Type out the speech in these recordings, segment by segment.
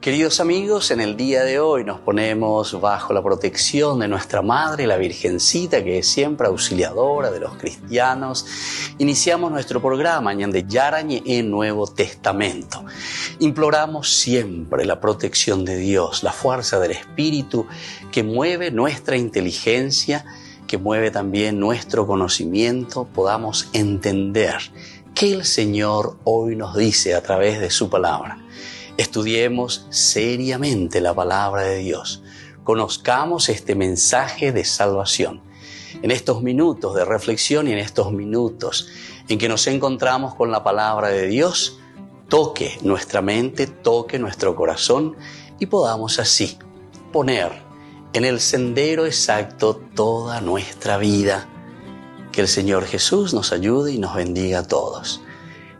Queridos amigos, en el día de hoy nos ponemos bajo la protección de nuestra Madre, la Virgencita, que es siempre auxiliadora de los cristianos. Iniciamos nuestro programa Ñande Yarañe en Nuevo Testamento. Imploramos siempre la protección de Dios, la fuerza del Espíritu que mueve nuestra inteligencia, que mueve también nuestro conocimiento, podamos entender qué el Señor hoy nos dice a través de su palabra. Estudiemos seriamente la palabra de Dios. Conozcamos este mensaje de salvación. En estos minutos de reflexión y en estos minutos en que nos encontramos con la palabra de Dios, toque nuestra mente, toque nuestro corazón y podamos así poner en el sendero exacto toda nuestra vida. Que el Señor Jesús nos ayude y nos bendiga a todos.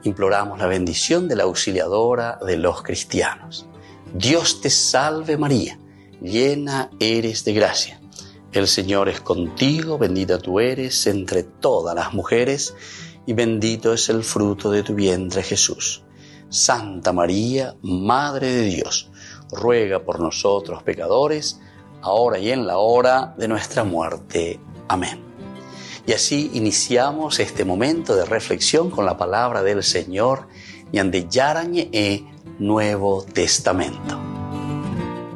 Imploramos la bendición de la auxiliadora de los cristianos. Dios te salve María, llena eres de gracia. El Señor es contigo, bendita tú eres entre todas las mujeres y bendito es el fruto de tu vientre Jesús. Santa María, Madre de Dios, ruega por nosotros pecadores, ahora y en la hora de nuestra muerte. Amén. Y así iniciamos este momento de reflexión con la palabra del Señor, Ñande Yarañe Nuevo Testamento.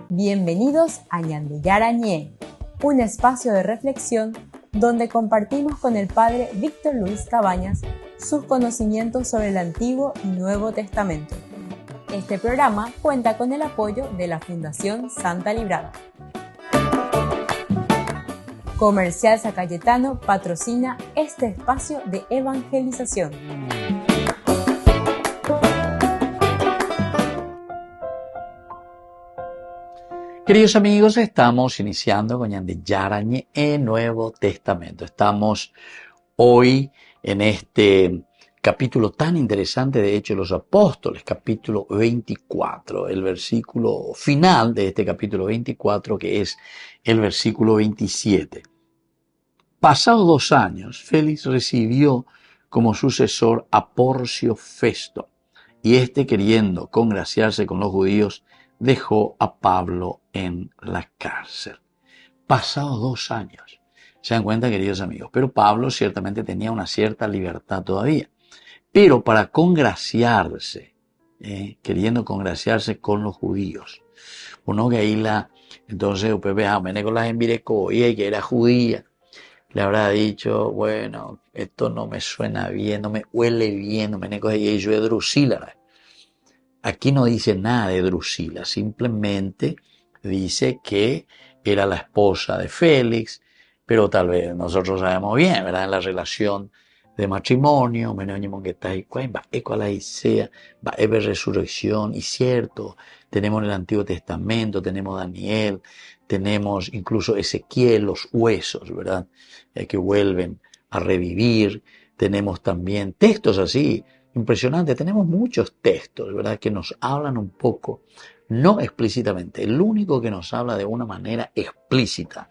Bienvenidos a Ñande Yarañe, un espacio de reflexión donde compartimos con el Padre Víctor Luis Cabañas sus conocimientos sobre el Antiguo y Nuevo Testamento. Este programa cuenta con el apoyo de la Fundación Santa Librada. Comercial San Cayetano patrocina este espacio de evangelización. Queridos amigos, estamos iniciando con Ñande Yarañe en Nuevo Testamento. Estamos hoy en este capítulo tan interesante de Hechos de los Apóstoles, capítulo 24, el versículo final de este capítulo 24, que es el versículo 27. Pasados 2 años, Félix recibió como sucesor a Porcio Festo, y éste, queriendo congraciarse con los judíos, dejó a Pablo en la cárcel. Pasados 2 años. Se dan cuenta, queridos amigos, pero Pablo ciertamente tenía una cierta libertad todavía. Pero para congraciarse, queriendo congraciarse con los judíos, uno que ahí entonces Upepe con las envirecó y que era judía, le habrá dicho, bueno, esto no me suena bien, no me huele bien, no me coge y yo de Drusila. Aquí no dice nada de Drusila, simplemente dice que era la esposa de Félix, pero tal vez nosotros sabemos bien, ¿verdad? En la relación de matrimonio, que está ahí, va a haber resurrección, y cierto, tenemos en el Antiguo Testamento, tenemos Daniel, tenemos incluso Ezequiel, los huesos, ¿verdad? Que vuelven a revivir, tenemos también textos así, impresionantes, tenemos muchos textos, ¿verdad? Que nos hablan un poco, no explícitamente, el único que nos habla de una manera explícita,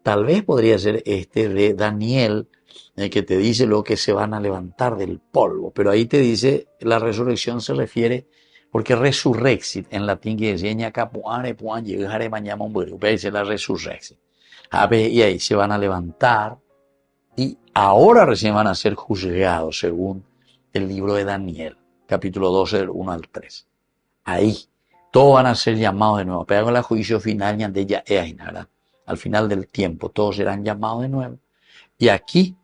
tal vez podría ser este de Daniel, que te dice lo que se van a levantar del polvo, pero ahí te dice la resurrección se refiere, porque resurrexit en latín que decía capuare puan llegar mañana un pero dice la resurrexit. Y ahí se van a levantar y ahora recién van a ser juzgados según el libro de Daniel, capítulo 12 del 1 al 3. Ahí todos van a ser llamados de nuevo, pero con el juicio final ya de ella, ¿verdad? Al final del tiempo todos serán llamados de nuevo. Y aquí,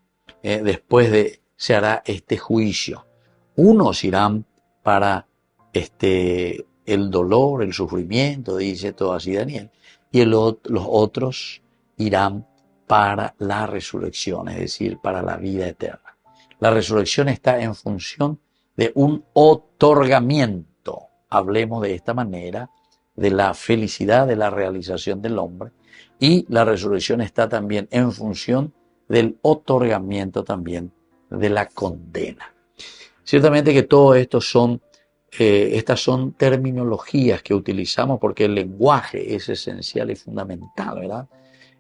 después se hará este juicio. Unos irán para el dolor, el sufrimiento, dice todo así Daniel, y los otros irán para la resurrección, es decir, para la vida eterna. La resurrección está en función de un otorgamiento, hablemos de esta manera, de la felicidad, de la realización del hombre, y la resurrección está también en función del otorgamiento también de la condena. Ciertamente que todo esto estas son terminologías que utilizamos porque el lenguaje es esencial y fundamental, ¿verdad?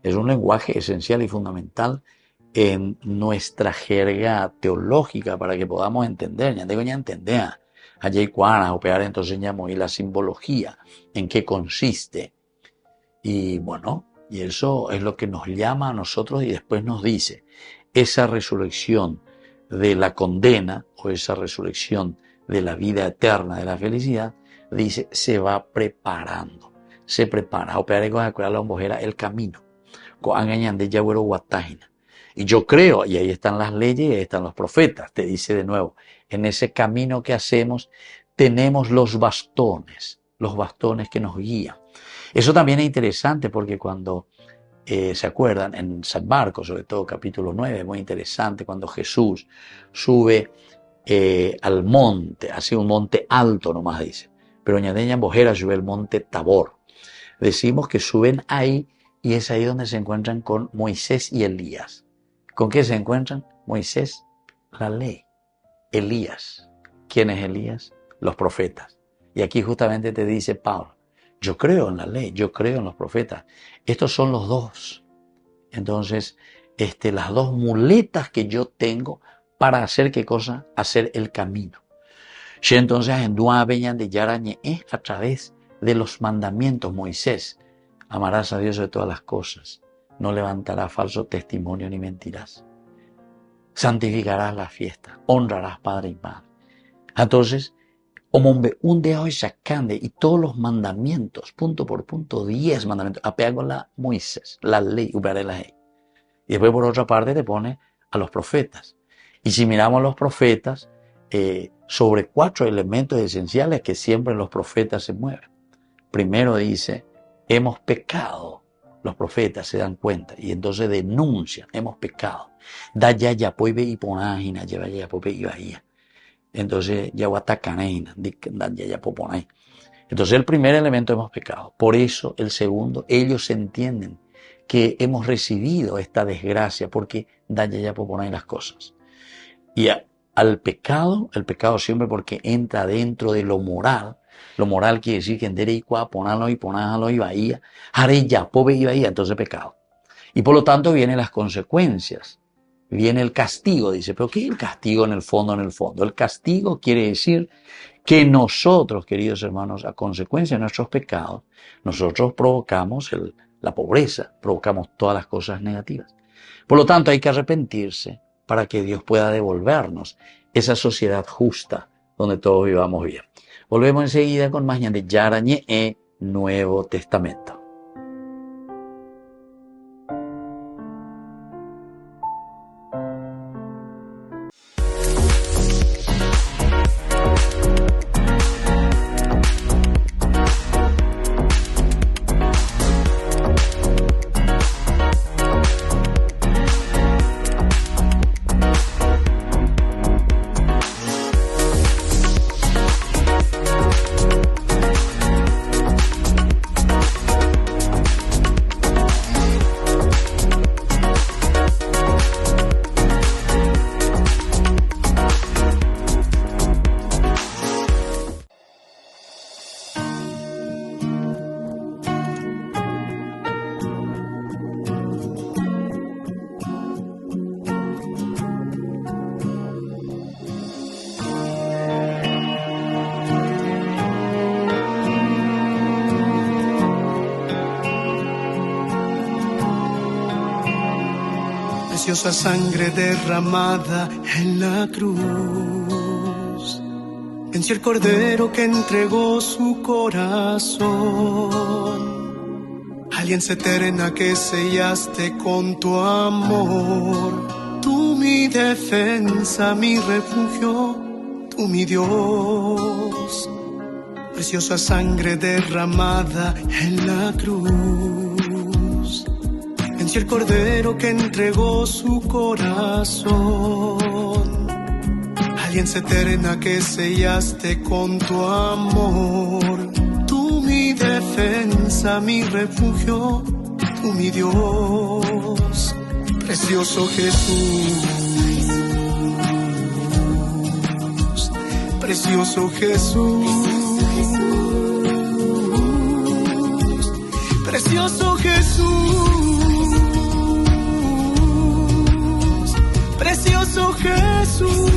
Es un lenguaje esencial y fundamental en nuestra jerga teológica para que podamos entender. Ya digo, ya entender. allí cuana operar entonces llamo y la simbología, en qué consiste. Y bueno, y eso es lo que nos llama a nosotros y después nos dice, esa resurrección de la condena o esa resurrección de la vida eterna, de la felicidad, dice, se va preparando, se prepara. Operar con la bombojera el camino, con de Yagüero Guatágina. Y yo creo, y ahí están las leyes y ahí están los profetas, te dice de nuevo, en ese camino que hacemos tenemos los bastones que nos guían. Eso también es interesante porque cuando se acuerdan en San Marcos, sobre todo capítulo 9, es muy interesante cuando Jesús sube al monte, hace un monte alto nomás dice, pero Ñadeña Bojera sube el monte Tabor. Decimos que suben ahí y es ahí donde se encuentran con Moisés y Elías. ¿Con qué se encuentran? Moisés, la ley. Elías. ¿Quién es Elías? Los profetas. Y aquí justamente te dice Pablo, yo creo en la ley, yo creo en los profetas. Estos son los dos. Entonces, las dos muletas que yo tengo para hacer qué cosa? Hacer el camino. Y entonces, en Dua Beñan de Yarañe es a través de los mandamientos. Moisés, amarás a Dios de todas las cosas. No levantarás falso testimonio ni mentirás. Santificarás la fiesta. Honrarás padre y madre. Entonces, un día hoy sacande y todos los mandamientos, punto por punto, 10 mandamientos, apego a la Moisés, la ley, uparé la ley. Y después por otra parte te pone a los profetas. Y si miramos a los profetas, sobre 4 elementos esenciales que siempre los profetas se mueven. Primero dice, hemos pecado. Los profetas se dan cuenta y entonces denuncian, hemos pecado. Da ya ya poibe y ponágina, lleva ya pope y bahía. Entonces, ya guatacaneina, ya ya poponay. Entonces, el primer elemento hemos pecado. Por eso, el segundo, ellos entienden que hemos recibido esta desgracia porque da ya ya poponay las cosas. Y al pecado, el pecado siempre porque entra dentro de lo moral. Lo moral quiere decir que en derecho ponalo y ponájalo y bahía, haré ya pobe y bahía, entonces pecado. Y por lo tanto vienen las consecuencias. Viene el castigo, dice, pero ¿qué es el castigo en el fondo? El castigo quiere decir que nosotros, queridos hermanos, a consecuencia de nuestros pecados, nosotros provocamos la pobreza, provocamos todas las cosas negativas. Por lo tanto, hay que arrepentirse para que Dios pueda devolvernos esa sociedad justa donde todos vivamos bien. Volvemos enseguida con más de Yarañe e Nuevo Testamento. Preciosa sangre derramada en la cruz, venció el cordero que entregó su corazón. Alianza eterna que sellaste con tu amor, tú mi defensa, mi refugio, tú mi Dios. Preciosa sangre derramada en la cruz, venció el cordero que entregó su corazón. Alianza eterna que sellaste con tu amor, tú mi defensa, mi refugio, tú mi Dios. Precioso Jesús, precioso Jesús, precioso Jesús, precioso Jesús,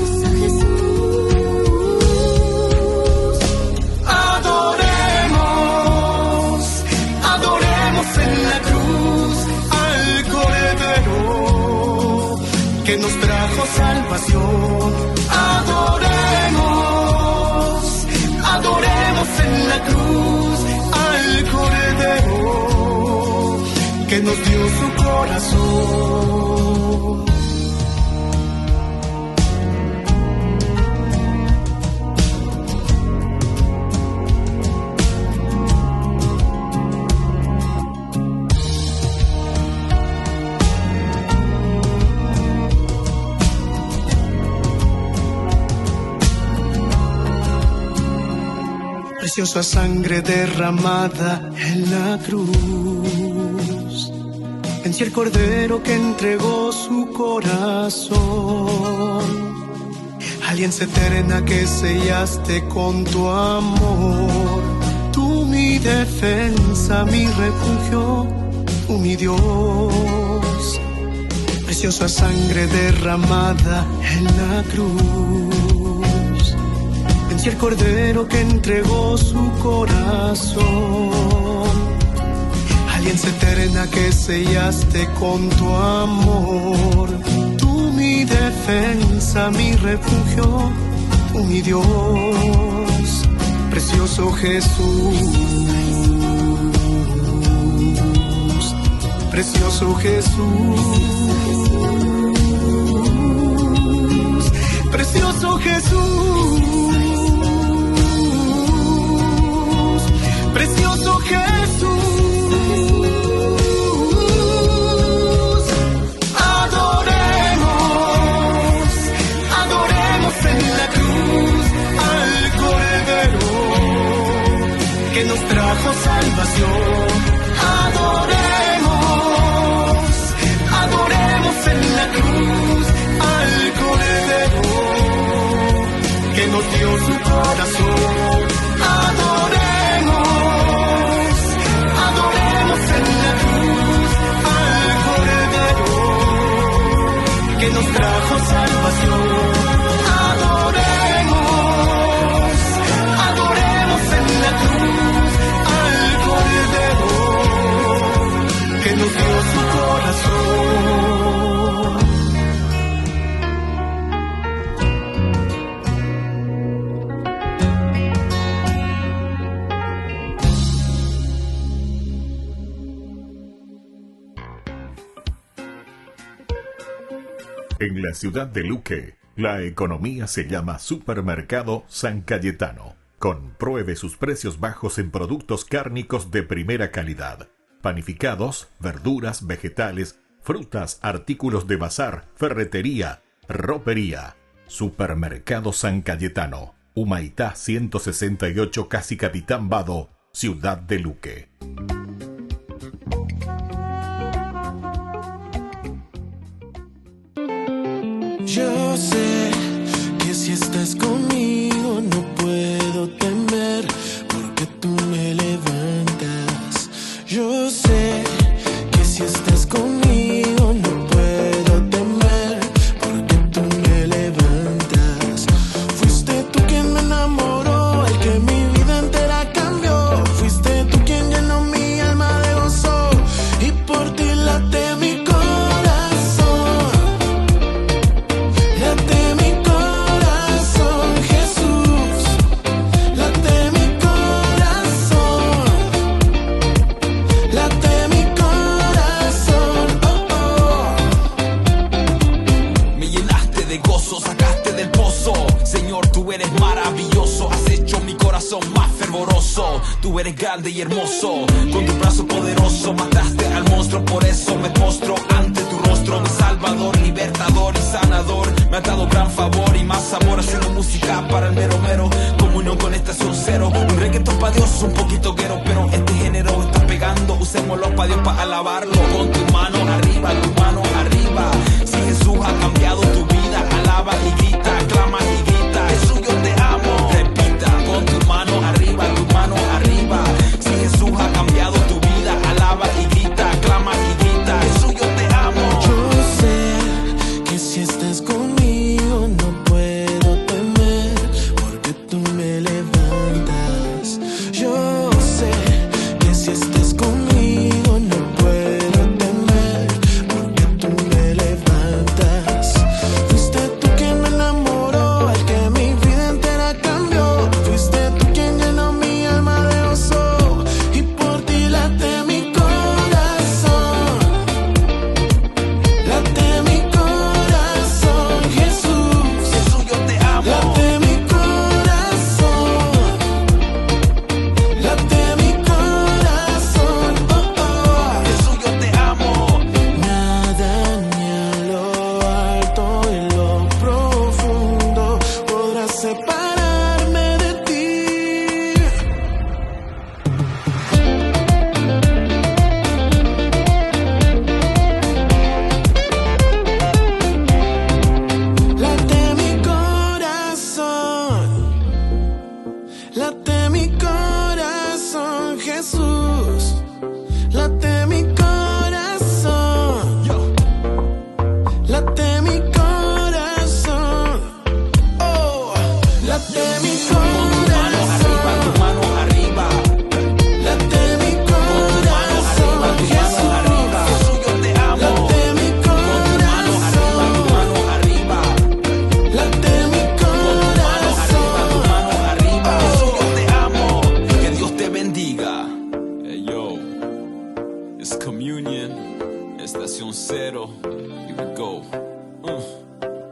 que nos trajo salvación. Adoremos, adoremos en la cruz al Cordero que nos dio su corazón. Preciosa sangre derramada en la cruz, vencí el Cordero que entregó su corazón. Alianza eterna que sellaste con tu amor, tú mi defensa, mi refugio, tú mi Dios. Preciosa sangre derramada en la cruz, vencí el Cordero que entregó su corazón. Alianza eterna que sellaste con tu amor, tú mi defensa, mi refugio, tú mi Dios. Precioso Jesús, precioso Jesús, precioso Jesús. Precioso Jesús, adoremos, adoremos en la cruz al Cordero que nos trajo salvación. Adoremos, adoremos en la cruz al Cordero que nos dio su corazón. Adoremos, adoremos en la cruz al Cordero que nos trajo salvación. Adoremos, adoremos en la cruz al Cordero que nos dio su corazón. En la ciudad de Luque, la economía se llama Supermercado San Cayetano. Compruebe sus precios bajos en productos cárnicos de primera calidad. Panificados, verduras, vegetales, frutas, artículos de bazar, ferretería, ropería. Supermercado San Cayetano, Humaitá 168, Casi Capitán Vado, ciudad de Luque. Yo sé que si estás conmigo no puedo temer, porque tú me levantas. Yo sé que si estás conmigo no puedo temer, porque tú me levantas. Fuiste tú quien me enamoró, el que mi vida entera cambió. Fuiste tú quien llenó mi alma de gozo, y por ti late mi corazón. Tú eres grande y hermoso, con tu brazo poderoso mataste al monstruo, por eso me postro ante tu rostro. Mi salvador, libertador y sanador, me ha dado gran favor y más amor, haciendo música para el mero mero. Comunión con estación cero, un reggaetón pa' Dios, un poquito guero, pero este género está pegando, usémoslo pa' Dios, pa' alabarlo. Con tu mano arriba, tu mano arriba, si Jesús ha cambiado tu vida, alaba y grita, clama y grita, Jesús yo te amo. Repita, con tu mano arriba, tu mano arriba, si Jesús ha cambiado tu vida, alaba y grita, clama y grita, Jesús yo te amo. Yo sé que si estás conmigo no puedo temer, porque tú me levantas. Yo sé que si estás conmigo no puedo temer, porque Jesús, late mi corazón, late mi corazón, oh, late mi corazón. Tus manos arriba, Late mi corazón, Jesús, Jesús, yo te amo. late mi corazón, Tus manos arriba, late mi corazón. manos arriba. Jesús, yo te amo. Que Dios te bendiga. Hey yo, it's communion, estación cero. Here we go.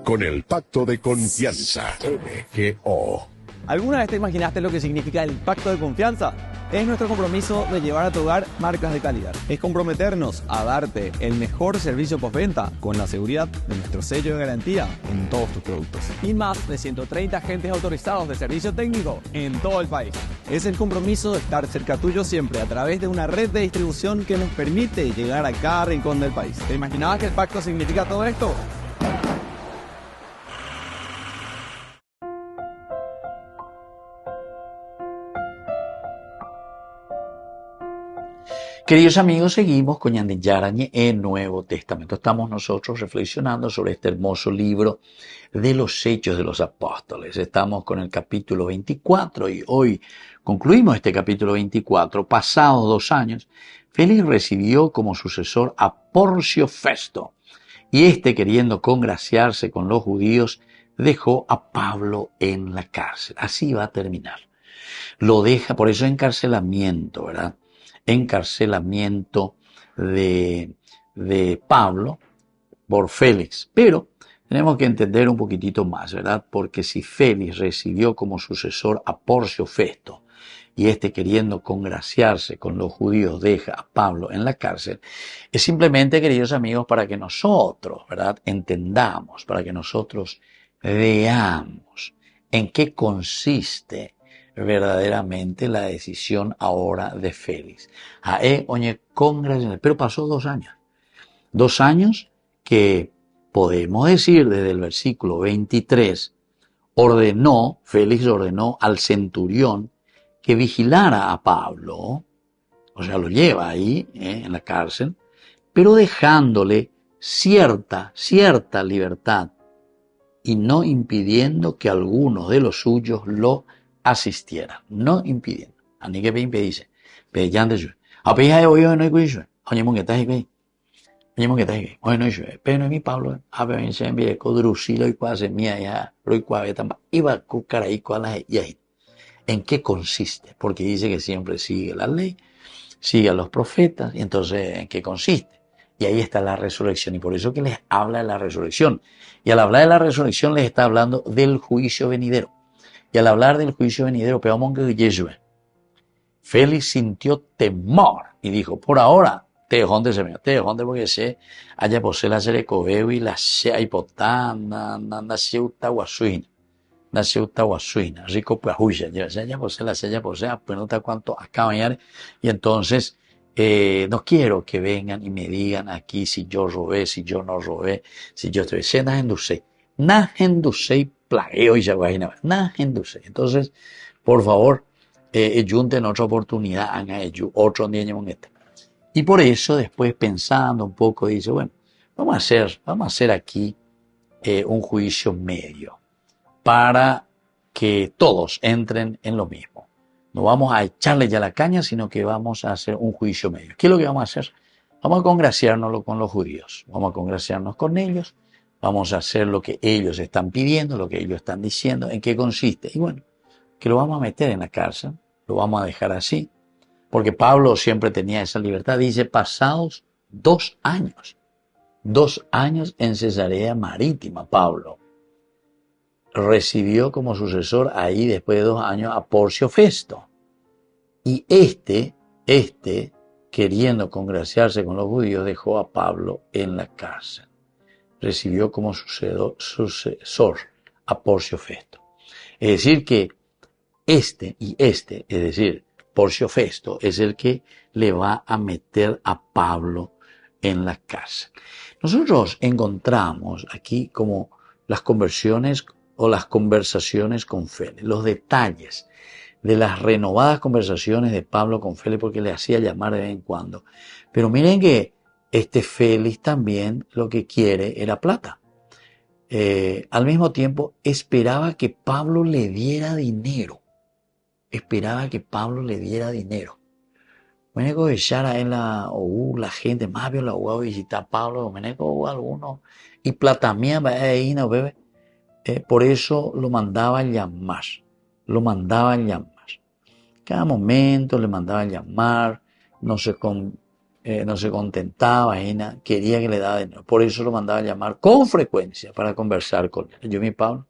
Con el Pacto de Confianza, MGO. ¿Alguna vez te imaginaste lo que significa el pacto de confianza? Es nuestro compromiso de llevar a tu hogar marcas de calidad. Es comprometernos a darte el mejor servicio postventa con la seguridad de nuestro sello de garantía en todos tus productos. Y más de 130 agentes autorizados de servicio técnico en todo el país. Es el compromiso de estar cerca tuyo siempre a través de una red de distribución que nos permite llegar a cada rincón del país. ¿Te imaginabas que el pacto significa todo esto? Queridos amigos, seguimos con Ñande Yarañe en Nuevo Testamento. Estamos nosotros reflexionando sobre este hermoso libro de los Hechos de los Apóstoles. Estamos con el capítulo 24 y hoy concluimos este capítulo 24. Pasados 2 años, Félix recibió como sucesor a Porcio Festo y este, queriendo congraciarse con los judíos, dejó a Pablo en la cárcel. Así va a terminar. Lo deja, por eso encarcelamiento, ¿verdad? Encarcelamiento de Pablo por Félix. Pero tenemos que entender un poquitito más, ¿verdad? Porque si Félix recibió como sucesor a Porcio Festo y este, queriendo congraciarse con los judíos, deja a Pablo en la cárcel, es simplemente, queridos amigos, para que nosotros, ¿verdad?, entendamos, para que nosotros veamos en qué consiste verdaderamente la decisión ahora de Félix. Pero pasó 2 años. 2 años que podemos decir desde el versículo 23, Félix ordenó al centurión que vigilara a Pablo, o sea, lo lleva ahí en la cárcel, pero dejándole cierta libertad y no impidiendo que algunos de los suyos lo asistieran, no impidiendo. Ani que impedise, pero ya antes yo. A pesar de hoy no hay cuidado. Oye, mongueta es que, hoy no hay pero no es mi Pablo. A ver, se envía codrucilo y cuase mía ya, lo y cuave tamba. Iba cucar ahí con las y ahí. ¿En qué consiste? Porque dice que siempre sigue la ley, sigue a los profetas, y entonces ¿en qué consiste? Y ahí está la resurrección, y por eso que les habla de la resurrección. Y al hablar de la resurrección les está hablando del juicio venidero. Y al hablar del juicio venidero, Félix sintió temor y dijo, por ahora, te dejó señor, porque se haya posee la serecoveo y la sea hipotana, nació taguasuina, rico pues huya, ya haya posee la sea posee, pues no te cuánto acá mañana, y entonces, no quiero que vengan y me digan aquí si yo robé, si yo no robé, si yo estoy, nahendusei plagueo y yaguajina, nahendusei. Entonces, por favor, junten otra oportunidad, hagan otro día. Y por eso, después pensando un poco, dice, bueno, vamos a hacer aquí un juicio medio para que todos entren en lo mismo. No vamos a echarle ya la caña, sino que vamos a hacer un juicio medio. ¿Qué es lo que vamos a hacer? Vamos a congraciarnos con los judíos, vamos a congraciarnos con ellos, vamos a hacer lo que ellos están pidiendo, lo que ellos están diciendo, en qué consiste. Y bueno, que lo vamos a meter en la cárcel, lo vamos a dejar así, porque Pablo siempre tenía esa libertad. Dice, pasados 2 años, 2 años en Cesarea Marítima, Pablo recibió como sucesor ahí después de 2 años a Porcio Festo. Y este, queriendo congraciarse con los judíos, dejó a Pablo en la cárcel. Recibió como sucesor a Porcio Festo. Es decir que es decir, Porcio Festo es el que le va a meter a Pablo en la cárcel. Nosotros encontramos aquí como las conversiones o las conversaciones con Félix, los detalles de las renovadas conversaciones de Pablo con Félix, porque le hacía llamar de vez en cuando. Pero miren que este Félix también lo que quiere era plata. Al mismo tiempo esperaba que Pablo le diera dinero. Meneco de Shara en la gente más vio la UA visitar Pablo, Meneco o alguno, y plata mía ahí no bebe. Por eso lo mandaban llamar. Cada momento le mandaban llamar, no se contentaba, quería que le daba dinero. Por eso lo mandaban llamar con frecuencia para conversar con él. Yo, mi Pablo,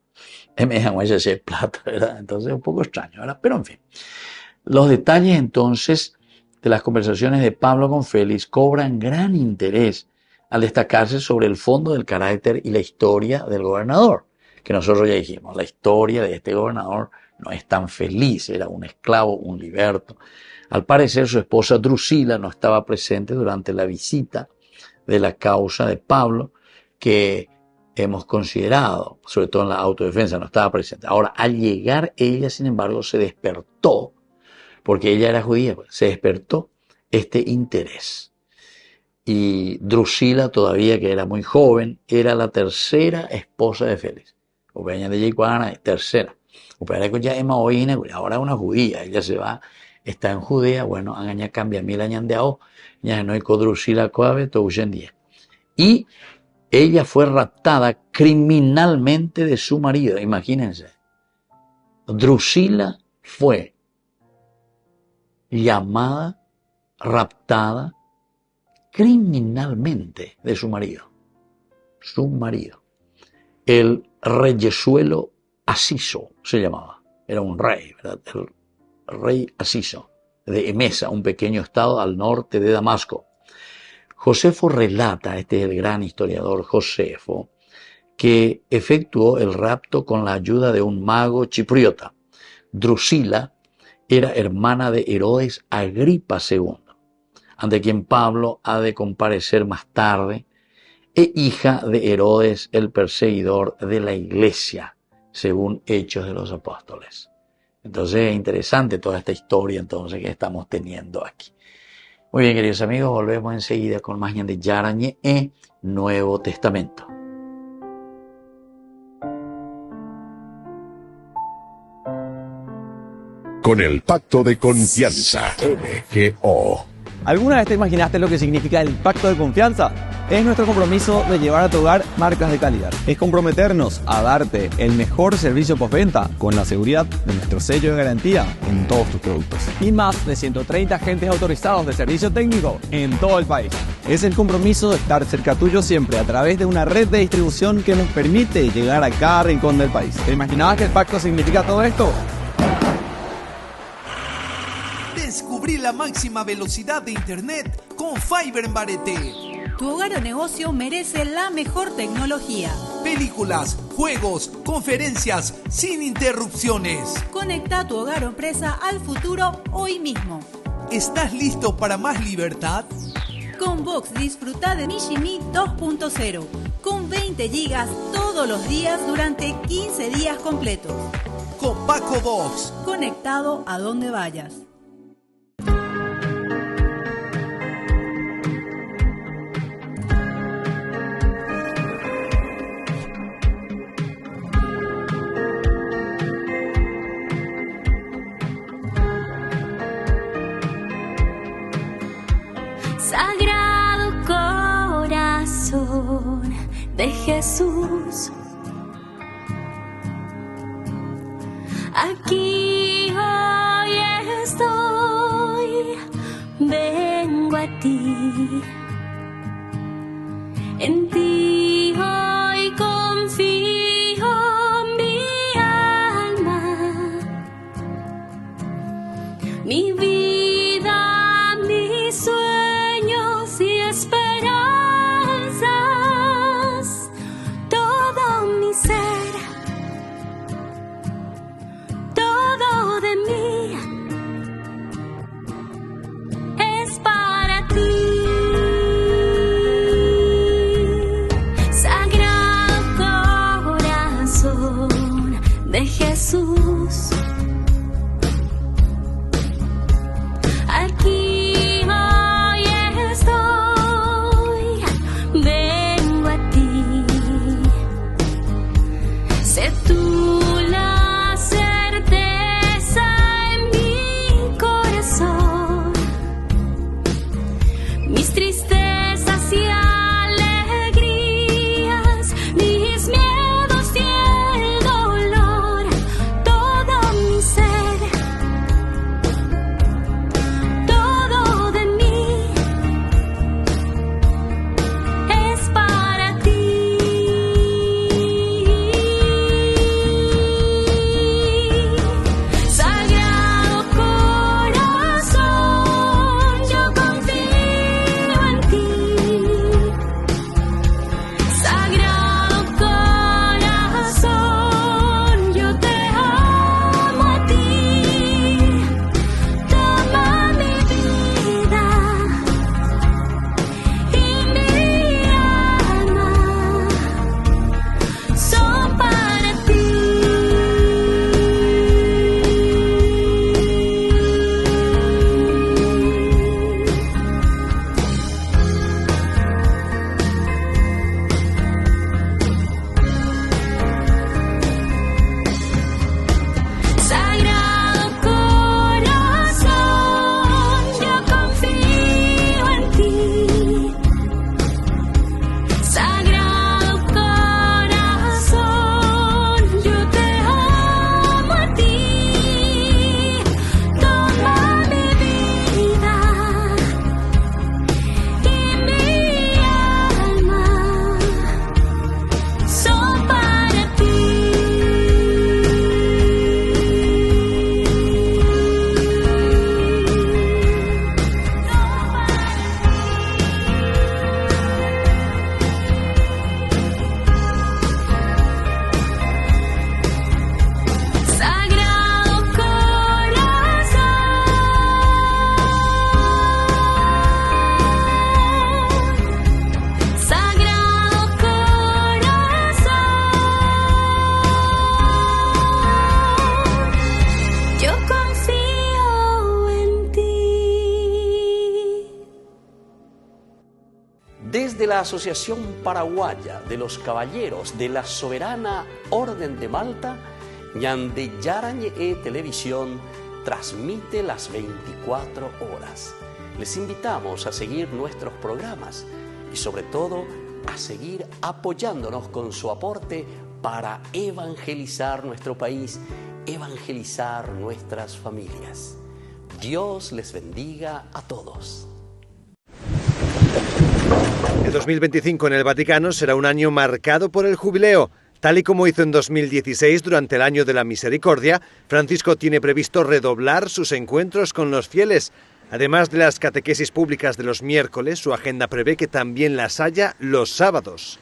me llamó a hacer plata, ¿verdad? Entonces un poco extraño, ¿verdad? Pero en fin. Los detalles entonces de las conversaciones de Pablo con Félix cobran gran interés al destacarse sobre el fondo del carácter y la historia del gobernador, que nosotros ya dijimos, la historia de este gobernador no es tan feliz, era un esclavo, un liberto. Al parecer su esposa Drusila no estaba presente durante la visita de la causa de Pablo, que hemos considerado, sobre todo en la autodefensa, no estaba presente. Ahora, al llegar ella, sin embargo, se despertó, porque ella era judía, se despertó este interés. Y Drusila, todavía que era muy joven, era la tercera esposa de Félix. Tercera. Ahora una judía, ella se va, está en Judea, bueno, ya cambia mil años de ahora, ya no hay Drusila Coave, todo hoy en día. Y ella fue raptada criminalmente de su marido, imagínense. Drusila fue llamada, raptada criminalmente de su marido. El reyesuelo Asiso se llamaba, era un rey, ¿verdad? El rey Asiso de Emesa, un pequeño estado al norte de Damasco. Josefo relata, este es el gran historiador Josefo, que efectuó el rapto con la ayuda de un mago chipriota. Drusila era hermana de Herodes Agripa II, ante quien Pablo ha de comparecer más tarde, e hija de Herodes el perseguidor de la iglesia, según Hechos de los Apóstoles. Entonces es interesante toda esta historia entonces que estamos teniendo aquí. Muy bien, queridos amigos, volvemos enseguida con más de Yarañe en Nuevo Testamento. Con el pacto de confianza, MGO. ¿Alguna vez te imaginaste lo que significa el pacto de confianza? Es nuestro compromiso de llevar a tu hogar marcas de calidad. Es comprometernos a darte el mejor servicio postventa con la seguridad de nuestro sello de garantía en todos tus productos. Y más de 130 agentes autorizados de servicio técnico en todo el país. Es el compromiso de estar cerca tuyo siempre a través de una red de distribución que nos permite llegar a cada rincón del país. ¿Te imaginabas que el pacto significa todo esto? Descubrí la máxima velocidad de internet con Fiber en Barete. Tu hogar o negocio merece la mejor tecnología. Películas, juegos, conferencias, sin interrupciones. Conecta tu hogar o empresa al futuro hoy mismo. ¿Estás listo para más libertad? Con Vox disfruta de Mishimi 2.0 con 20 gigas todos los días durante 15 días completos. Con Paco Vox. Conectado a donde vayas. Sagrado corazón de Jesús, aquí hoy estoy, vengo a ti, en ti hoy confío mi alma, mi vida, mi sueños y esperanzas, todo mi ser, todo de mí es para ti. Desde la Asociación Paraguaya de los Caballeros de la Soberana Orden de Malta, Ñande Yarañe Televisión transmite las 24 horas. Les invitamos a seguir nuestros programas y sobre todo a seguir apoyándonos con su aporte para evangelizar nuestro país, evangelizar nuestras familias. Dios les bendiga a todos. El 2025 en el Vaticano será un año marcado por el jubileo. Tal y como hizo en 2016 durante el Año de la Misericordia, Francisco tiene previsto redoblar sus encuentros con los fieles. Además de las catequesis públicas de los miércoles, su agenda prevé que también las haya los sábados.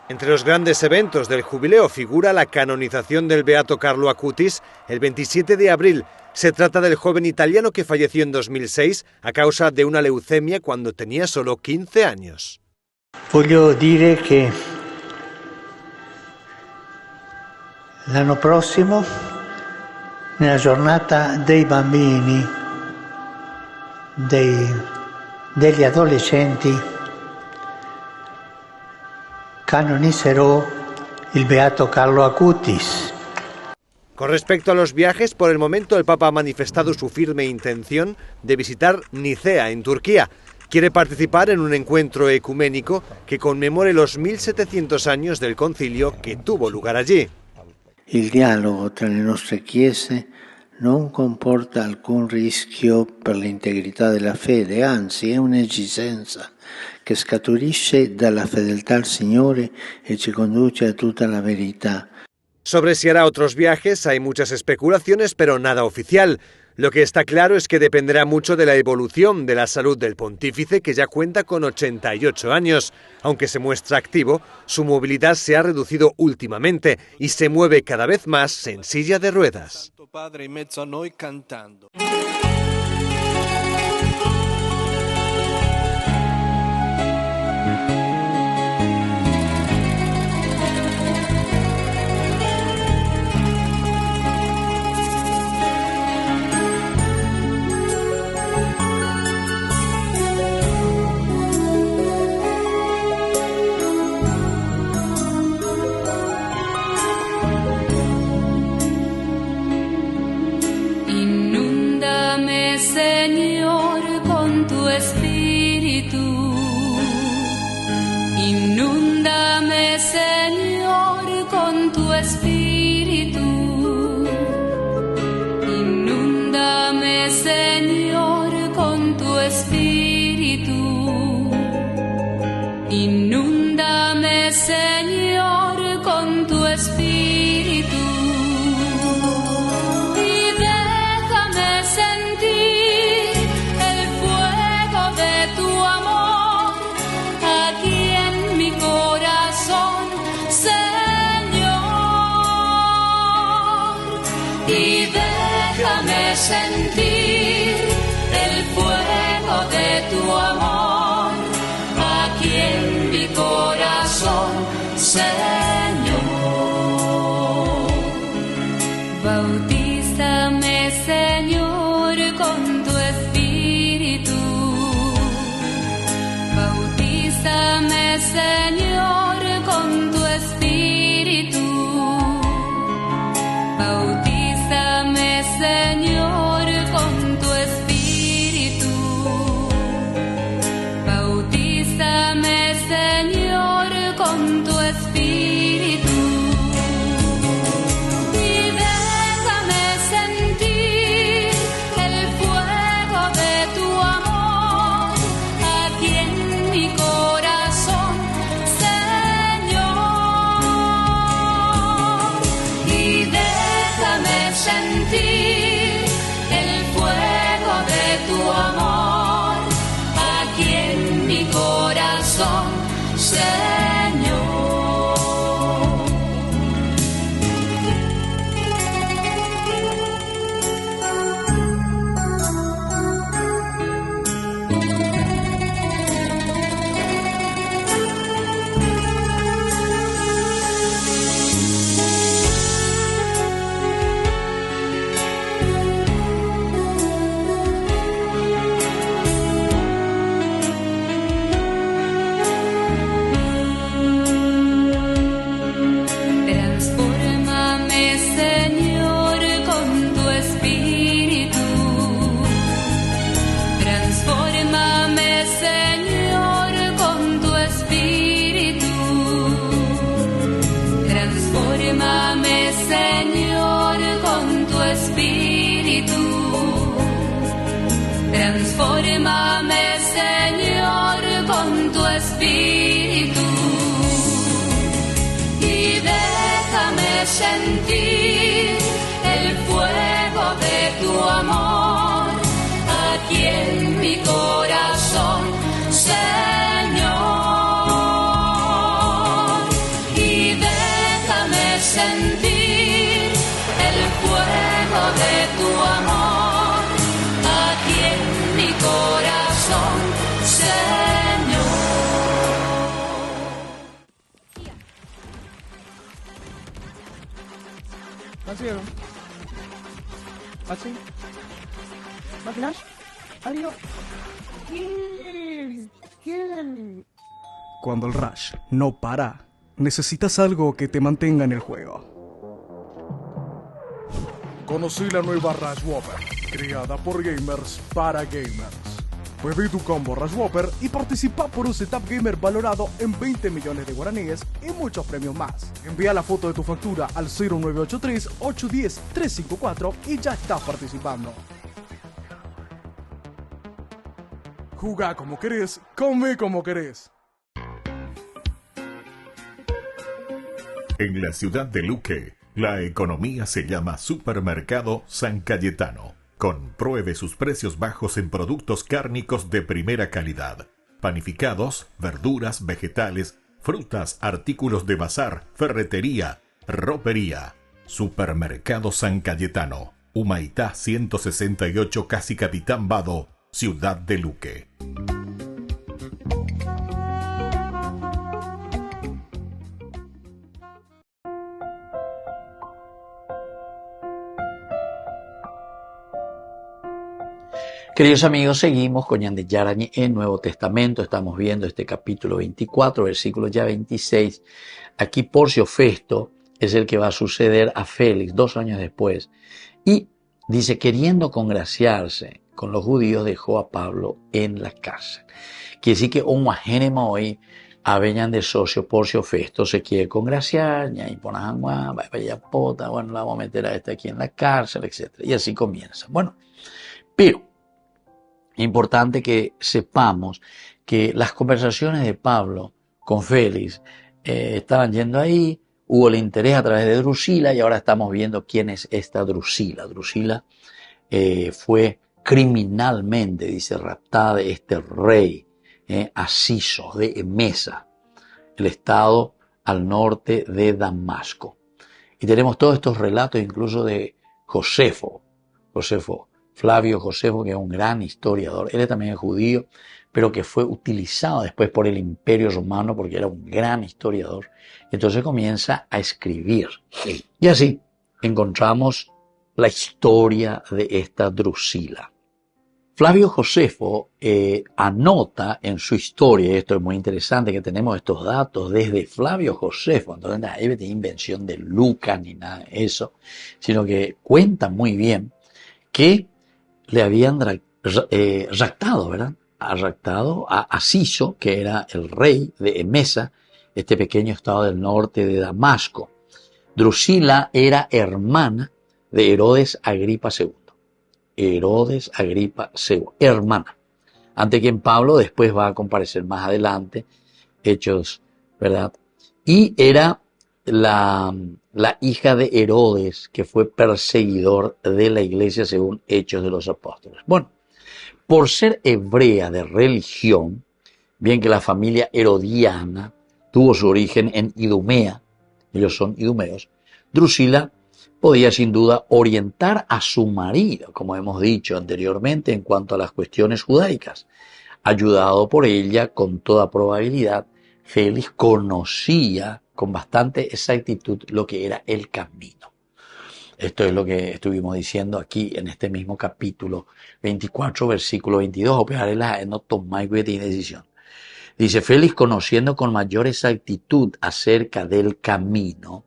Entre los grandes eventos del jubileo figura la canonización del beato Carlo Acutis el 27 de abril. Se trata del joven italiano que falleció en 2006 a causa de una leucemia cuando tenía solo 15 años. Voglio dire che l'anno prossimo, nella giornata dei bambini, degli adolescenti, canonizzerò il beato Carlo Acutis. Con respecto a los viajes, por el momento el Papa ha manifestado su firme intención de visitar Nicea, en Turquía. Quiere participar en un encuentro ecuménico que conmemore los 1700 años del concilio que tuvo lugar allí. Il dialogo tra le nostre chiese non comporta alcun rischio per l'integrità della fede, anzi è un'esigenza che scaturisce dalla fedeltà al Signore e ci conduce a tutta la verità. Sobre si hará otros viajes hay muchas especulaciones, pero nada oficial. Lo que está claro es que dependerá mucho de la evolución de la salud del pontífice, que ya cuenta con 88 años. Aunque se muestra activo, su movilidad se ha reducido últimamente y se mueve cada vez más en silla de ruedas. Señor, con tu espíritu, inúndame, Señor, con tu espíritu, inúndame, Señor, con tu espíritu, inúndame, Señor, con tu espíritu. Sentir el fuego de Confírmame, Señor, con tu espíritu y déjame sentir el fuego de tu amor aquí en mi corazón, Señor, y déjame sentir el fuego de tu amor aquí en mi corazón, Señor. ¿Nacieron? ¿Así? ¿Máquinas? ¿Adiós? ¿Quién? Cuando el rush no para, necesitas algo que te mantenga en el juego. Conocí la nueva Rush Whopper, creada por gamers para gamers. Pedí tu combo Rush Whopper y participa por un setup gamer valorado en 20 millones de guaraníes y muchos premios más. Envía la foto de tu factura al 0983-810-354 y ya estás participando. Jugá como querés, come como querés. En la ciudad de Luque, la economía se llama Supermercado San Cayetano. Compruebe sus precios bajos en productos cárnicos de primera calidad. Panificados, verduras, vegetales, frutas, artículos de bazar, ferretería, ropería. Supermercado San Cayetano. Humaitá 168, Casi Capitán Vado, ciudad de Luque. Queridos amigos, seguimos con Ñande Yarañe en Nuevo Testamento. Estamos viendo este capítulo 24, versículo ya 26. Aquí Porcio Festo es el que va a suceder a Félix 2 años después. Y dice, queriendo congraciarse con los judíos, dejó a Pablo en la cárcel. Quiere decir que un agénema hoy aveñan de socio Porcio Festo se quiere congraciar, y ponen agua, vaya pota, bueno, la vamos a meter a este aquí en la cárcel, etc. Y así comienza. Bueno, pero importante que sepamos que las conversaciones de Pablo con Félix estaban yendo ahí, hubo el interés a través de Drusila y ahora estamos viendo quién es esta Drusila. Drusila fue criminalmente, dice, raptada de este rey Asiso de Emesa, el estado al norte de Damasco. Y tenemos todos estos relatos incluso de Flavio Josefo, que es un gran historiador. Él también es judío, pero que fue utilizado después por el Imperio Romano porque era un gran historiador. Entonces comienza a escribir. Y así encontramos la historia de esta Drusila. Flavio Josefo anota en su historia, y esto es muy interesante que tenemos estos datos desde Flavio Josefo, entonces no hay invención de Lucas ni nada de eso, sino que cuenta muy bien que le habían raptado, ¿verdad? Raptado a Asiso, que era el rey de Emesa, este pequeño estado del norte de Damasco. Drusila era hermana de Herodes Agripa II. Herodes Agripa II, hermana. Ante quien Pablo después va a comparecer más adelante, Hechos, ¿verdad? Y era la hija de Herodes, que fue perseguidor de la iglesia según Hechos de los Apóstoles. Bueno, por ser hebrea de religión, bien que la familia herodiana tuvo su origen en Idumea, ellos son idumeos, Drusila podía sin duda orientar a su marido, como hemos dicho anteriormente, en cuanto a las cuestiones judaicas. Ayudado por ella, con toda probabilidad, Félix conocía con bastante exactitud lo que era el camino. Esto es lo que estuvimos diciendo aquí en este mismo capítulo 24, versículo 22. No tomáis decisión. Dice, Félix, conociendo con mayor exactitud acerca del camino,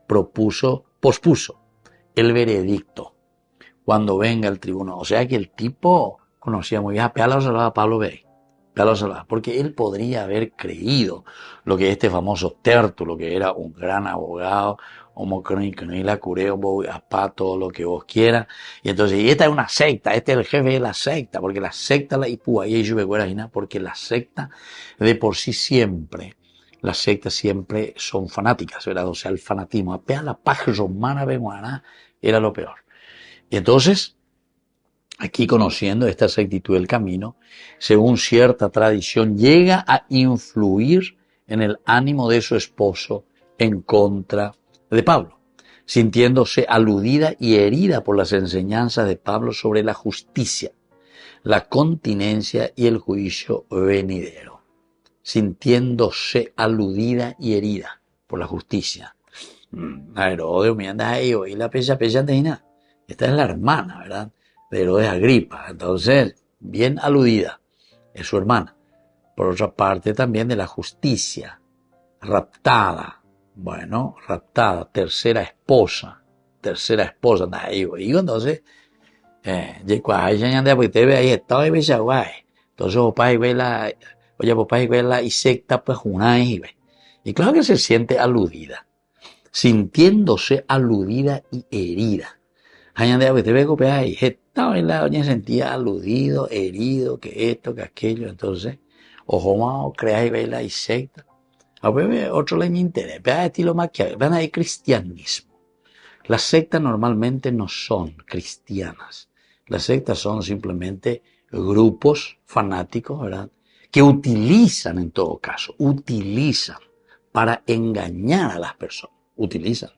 pospuso el veredicto cuando venga el tribuno. O sea que el tipo conocía muy bien a Pablo B. Porque él podría haber creído lo que este famoso Tértulo, que era un gran abogado, y la cureo, apá, todo lo que vos quieras. Y entonces, y esta es una secta, este es el jefe de la secta, porque la secta la ipúa, y ellos porque la secta de por sí siempre, las sectas siempre son fanáticas, ¿verdad? O sea, el fanatismo, apea la paja romana beguana, era lo peor. Y entonces, aquí conociendo esta sectitud del camino, según cierta tradición, llega a influir en el ánimo de su esposo en contra de Pablo, sintiéndose aludida y herida por las enseñanzas de Pablo sobre la justicia, la continencia y el juicio venidero. Sintiéndose aludida y herida por la justicia. Herodes, me anda ahí, y la pecha de nada. Esta es la hermana, ¿verdad? De Herodes Agripa. Entonces, bien aludida. Es su hermana. Por otra parte, también de la justicia. Raptada. Bueno, raptada. Tercera esposa. Anda ahí, y entonces, entonces, papá y vela, oye, papá y vela y secta, pues una y claro que se siente aludida. Sintiéndose aludida y herida. Y sentía aludido, herido, que esto, que aquello. Entonces, ojo más, crea y vela y secta. A ver, otro le interesa, estilo maquiavélico, van a ir cristianismo. Las sectas normalmente no son cristianas. Las sectas son simplemente grupos fanáticos, ¿verdad? Que utilizan, en todo caso, para engañar a las personas. Utilizan.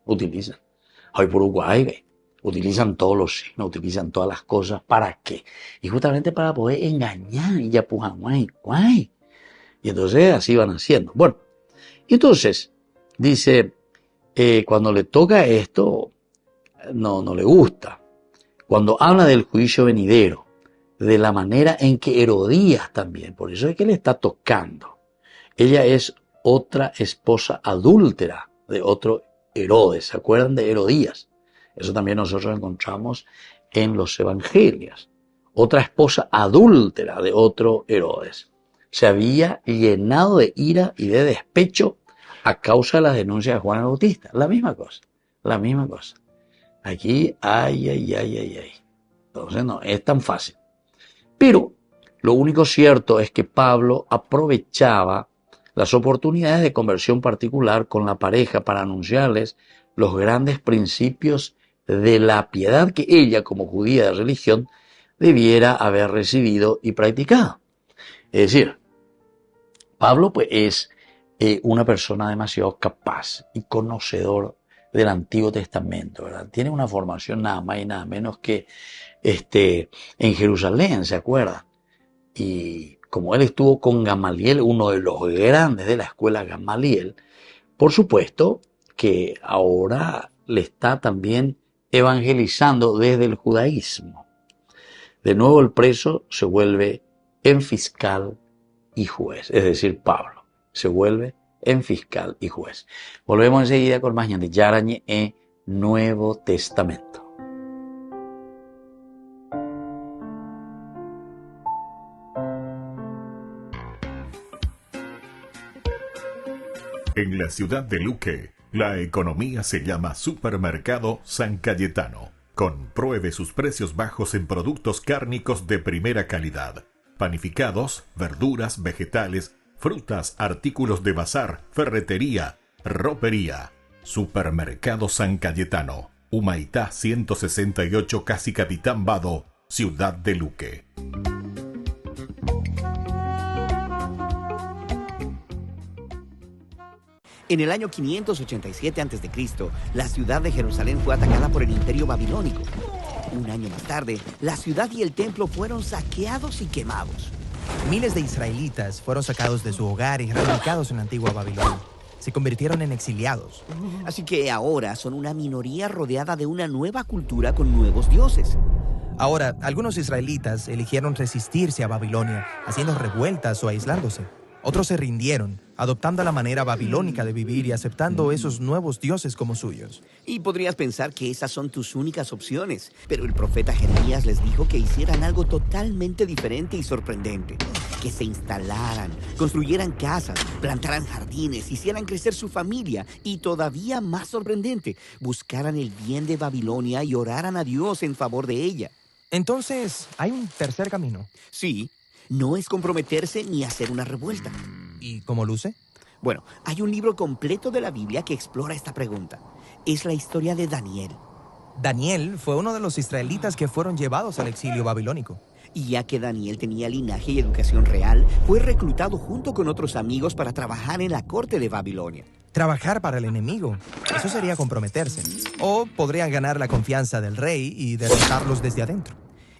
Hoy por Uruguay, utilizan todos los signos, utilizan todas las cosas. ¿Para qué? Y justamente para poder engañar. Y ya pujan, guay. Y entonces así van haciendo. Bueno, y entonces, dice, cuando le toca esto, no le gusta. Cuando habla del juicio venidero, de la manera en que Herodías también, por eso es que le está tocando. Ella es otra esposa adúltera de otro Herodes. ¿Se acuerdan de Herodías? Eso también nosotros encontramos en los evangelios. Otra esposa adúltera de otro Herodes. Se había llenado de ira y de despecho a causa de las denuncias de Juan el Bautista. La misma cosa. Aquí, ay. Entonces no es tan fácil. Pero lo único cierto es que Pablo aprovechaba las oportunidades de conversión particular con la pareja para anunciarles los grandes principios de la piedad que ella, como judía de religión, debiera haber recibido y practicado. Es decir, Pablo pues es una persona demasiado capaz y conocedor del Antiguo Testamento, ¿verdad? Tiene una formación nada más y nada menos que en Jerusalén, ¿se acuerdan? Y como él estuvo con Gamaliel, uno de los grandes de la escuela Gamaliel, por supuesto que ahora le está también evangelizando desde el judaísmo. De nuevo el preso se vuelve en fiscal y juez, es decir, Pablo se vuelve en fiscal y juez. Volvemos enseguida con más de Yarañe en Nuevo Testamento. En la ciudad de Luque, la economía se llama Supermercado San Cayetano. Compruebe sus precios bajos en productos cárnicos de primera calidad. Panificados, verduras, vegetales, frutas, artículos de bazar, ferretería, ropería. Supermercado San Cayetano. Humaitá 168, Casi Capitán Vado, ciudad de Luque. En el año 587 a.C., la ciudad de Jerusalén fue atacada por el Imperio Babilónico. Un año más tarde, la ciudad y el templo fueron saqueados y quemados. Miles de israelitas fueron sacados de su hogar y reubicados en la antigua Babilonia. Se convirtieron en exiliados. Así que ahora son una minoría rodeada de una nueva cultura con nuevos dioses. Ahora, algunos israelitas eligieron resistirse a Babilonia, haciendo revueltas o aislándose. Otros se rindieron, adoptando la manera babilónica de vivir y aceptando esos nuevos dioses como suyos. Y podrías pensar que esas son tus únicas opciones, pero el profeta Jeremías les dijo que hicieran algo totalmente diferente y sorprendente. Que se instalaran, construyeran casas, plantaran jardines, hicieran crecer su familia y, todavía más sorprendente, buscaran el bien de Babilonia y oraran a Dios en favor de ella. Entonces, ¿hay un tercer camino? Sí, no es comprometerse ni hacer una revuelta. ¿Y cómo luce? Bueno, hay un libro completo de la Biblia que explora esta pregunta. Es la historia de Daniel. Daniel fue uno de los israelitas que fueron llevados al exilio babilónico. Y ya que Daniel tenía linaje y educación real, fue reclutado junto con otros amigos para trabajar en la corte de Babilonia. Trabajar para el enemigo, eso sería comprometerse. O podrían ganar la confianza del rey y derrotarlos desde adentro.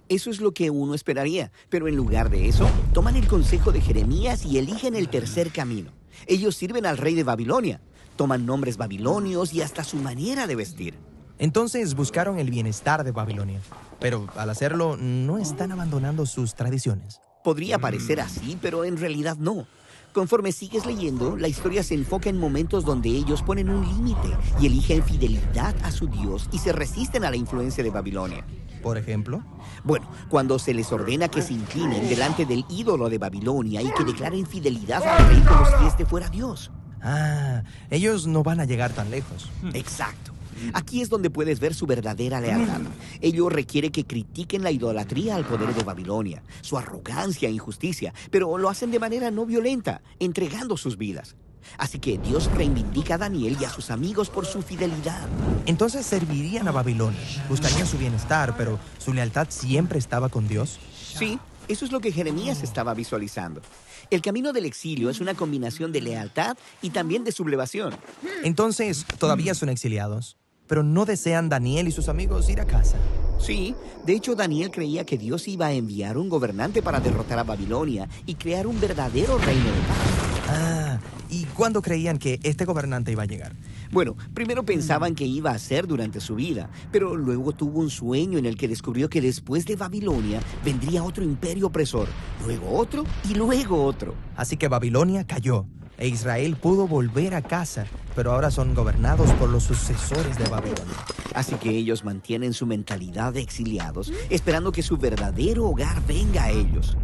Eso es lo que uno esperaría, pero en lugar de eso, toman el consejo de Jeremías y eligen el tercer camino. Ellos sirven al rey de Babilonia, toman nombres babilonios y hasta su manera de vestir. Entonces buscaron el bienestar de Babilonia, pero al hacerlo no están abandonando sus tradiciones. Podría parecer así, pero en realidad no. Conforme sigues leyendo, la historia se enfoca en momentos donde ellos ponen un límite y eligen fidelidad a su Dios y se resisten a la influencia de Babilonia. ¿Por ejemplo? Bueno, cuando se les ordena que se inclinen delante del ídolo de Babilonia y que declaren fidelidad al rey como si este fuera Dios. Ah, ellos no van a llegar tan lejos. Exacto. Aquí es donde puedes ver su verdadera lealtad. Ello requiere que critiquen la idolatría al poder de Babilonia, su arrogancia e injusticia, pero lo hacen de manera no violenta, entregando sus vidas. Así que Dios reivindica a Daniel y a sus amigos por su fidelidad. Entonces servirían a Babilonia, buscarían su bienestar, pero ¿su lealtad siempre estaba con Dios? Sí, eso es lo que Jeremías estaba visualizando. El camino del exilio es una combinación de lealtad y también de sublevación. Entonces, todavía son exiliados, pero no desean Daniel y sus amigos ir a casa. Sí, de hecho Daniel creía que Dios iba a enviar un gobernante para derrotar a Babilonia y crear un verdadero reino de paz. Ah, ¿y cuándo creían que este gobernante iba a llegar? Bueno, primero pensaban que iba a ser durante su vida, pero luego tuvo un sueño en el que descubrió que después de Babilonia vendría otro imperio opresor, luego otro y luego otro. Así que Babilonia cayó e Israel pudo volver a casa, pero ahora son gobernados por los sucesores de Babilonia. Así que ellos mantienen su mentalidad de exiliados, esperando que su verdadero hogar venga a ellos.